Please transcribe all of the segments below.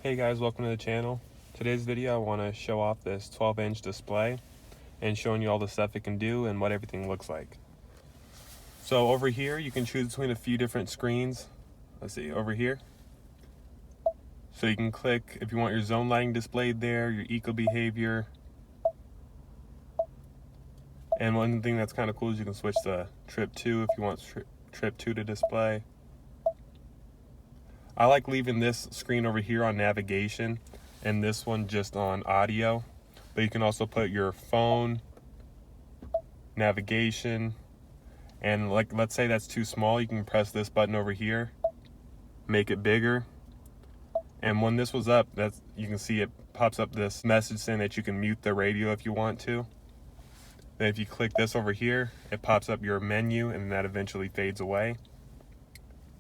Hey guys, welcome to the channel. Today's video I want to show off this 12-inch display and showing you all the stuff it can do and what everything looks like. So over here you can choose between a few different screens. Let's see, over here. So you can click if you want your zone lighting displayed there, your eco behavior. And one thing that's kind of cool is you can switch to trip 2 if you want trip 2 to display. I like leaving this screen over here on navigation and this one just on audio, but you can also put your phone, navigation, and like let's say that's too small, you can press this button over here, make it bigger, and when this was up, you can see it pops up this message saying that you can mute the radio if you want to. Then if you click this over here, it pops up your menu and that eventually fades away.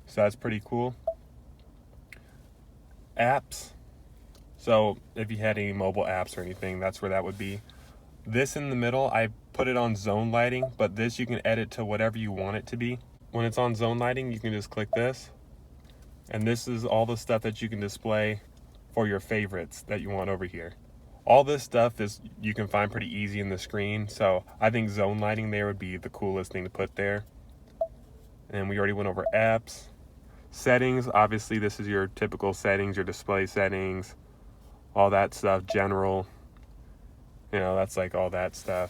So that's pretty cool. Apps. So if you had any mobile apps or anything, that's where that would be. This in the middle, I put it on zone lighting, but this you can edit to whatever you want it to be. When it's on zone lighting, you can just click this. And this is all the stuff that you can display for your favorites that you want over here. All this stuff is you can find pretty easy in the screen. So I think zone lighting there would be the coolest thing to put there. And we already went over apps. Settings, obviously this is your typical settings, your display settings, all that stuff, general, you know, that's like all that stuff.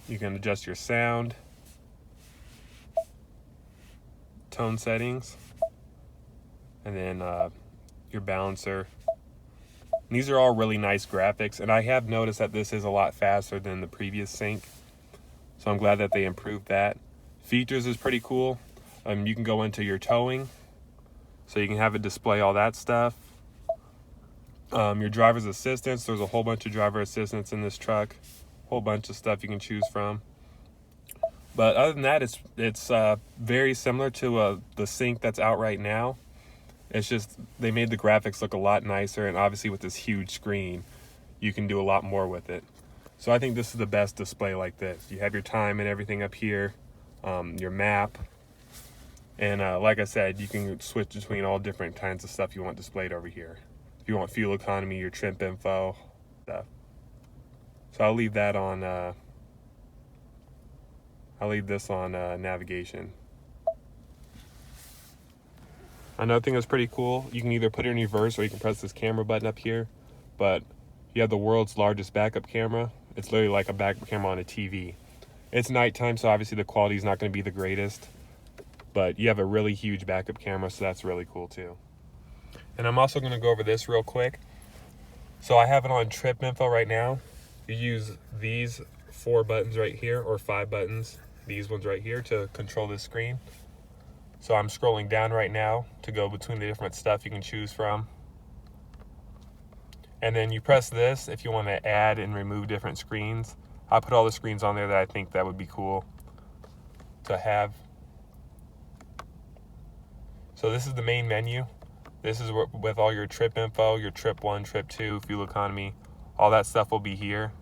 You can adjust your sound, tone settings, and then your balancer. And these are all really nice graphics, and I have noticed that this is a lot faster than the previous sync. So I'm glad that they improved that. Features is pretty cool. You can go into your towing, so you can have it display all that stuff. Your driver's assistance, there's a whole bunch of driver assistance in this truck. Whole bunch of stuff you can choose from. But other than that, it's very similar to the sync that's out right now. It's just they made the graphics look a lot nicer, and obviously with this huge screen, you can do a lot more with it. So I think this is the best display like this. You have your time and everything up here, your map, and like I said, you can switch between all different kinds of stuff you want displayed over here. If you want fuel economy, your trip info, stuff. So I'll leave that on, I'll leave this on navigation. Another thing that's pretty cool, you can either put it in reverse or you can press this camera button up here, but you have the world's largest backup camera. It's literally like a backup camera on a TV. It's nighttime, so obviously the quality is not going to be the greatest, but you have a really huge backup camera, so that's really cool too. And I'm also going to go over this real quick. So I have it on trip info right now. You use these 4 buttons right here, or 5 buttons, these ones right here, to control this screen. So I'm scrolling down right now to go between the different stuff you can choose from. And then you press this if you want to add and remove different screens. I put all the screens on there that I think that would be cool to have. So this is the main menu. This is with all your trip info, your trip 1, trip 2, fuel economy. All that stuff will be here.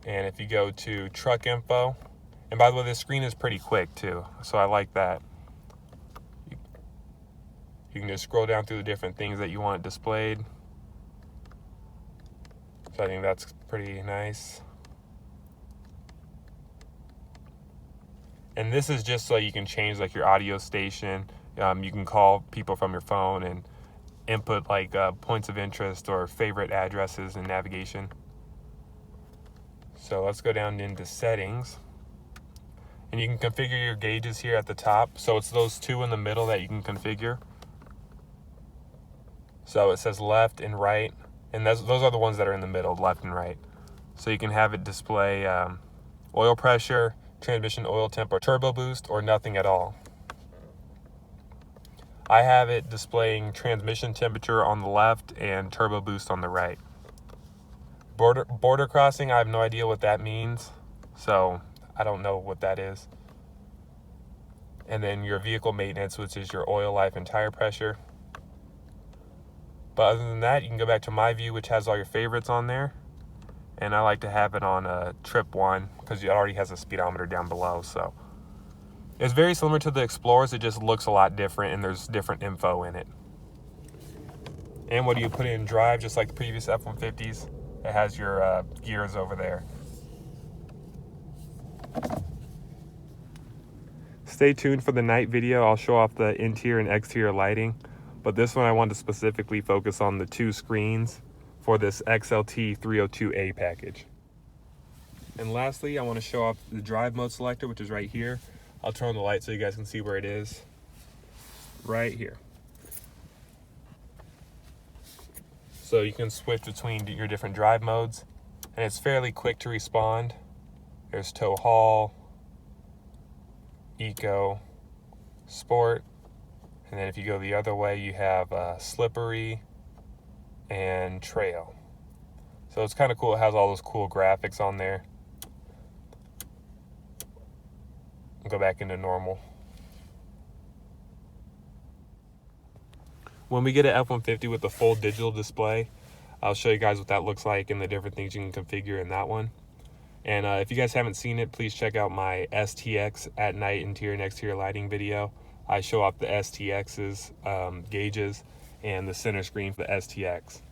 And if you go to truck info, and by the way, this screen is pretty quick too, so I like that. You can just scroll down through the different things that you want displayed. So I think that's pretty nice. And this is just so you can change like your audio station. You can call people from your phone and input like points of interest or favorite addresses in navigation. So let's go down into settings. And you can configure your gauges here at the top. So it's those 2 in the middle that you can configure. So it says left and right, and those are the ones that are in the middle, left and right. So you can have it display oil pressure, transmission oil temp, or turbo boost, or nothing at all. I have it displaying transmission temperature on the left and turbo boost on the right. Border crossing, I have no idea what that means, so I don't know what that is. And then your vehicle maintenance, which is your oil life and tire pressure. But other than that, you can go back to my view, which has all your favorites on there. And I like to have it on trip 1 because it already has a speedometer down below. So It's very similar to the Explorers, it just looks a lot different and there's different info in it. And when you put it in drive, just like the previous F-150s, it has your gears over there. Stay tuned for the night video. I'll show off the interior and exterior lighting, but this one I want to specifically focus on the 2 screens for this XLT 302A package. And lastly, I want to show off the drive mode selector, which is right here. I'll turn on the light so you guys can see where it is. Right here. So you can switch between your different drive modes, and it's fairly quick to respond. There's tow haul, eco, sport, and then if you go the other way, you have slippery and trail. So it's kind of cool. It has all those cool graphics on there. Go back into normal. When we get an F-150 with the full digital display, I'll show you guys what that looks like and the different things you can configure in that one. And if you guys haven't seen it, please check out my STX at night interior and exterior lighting video. I show off the STX's gauges and the center screen for the STX.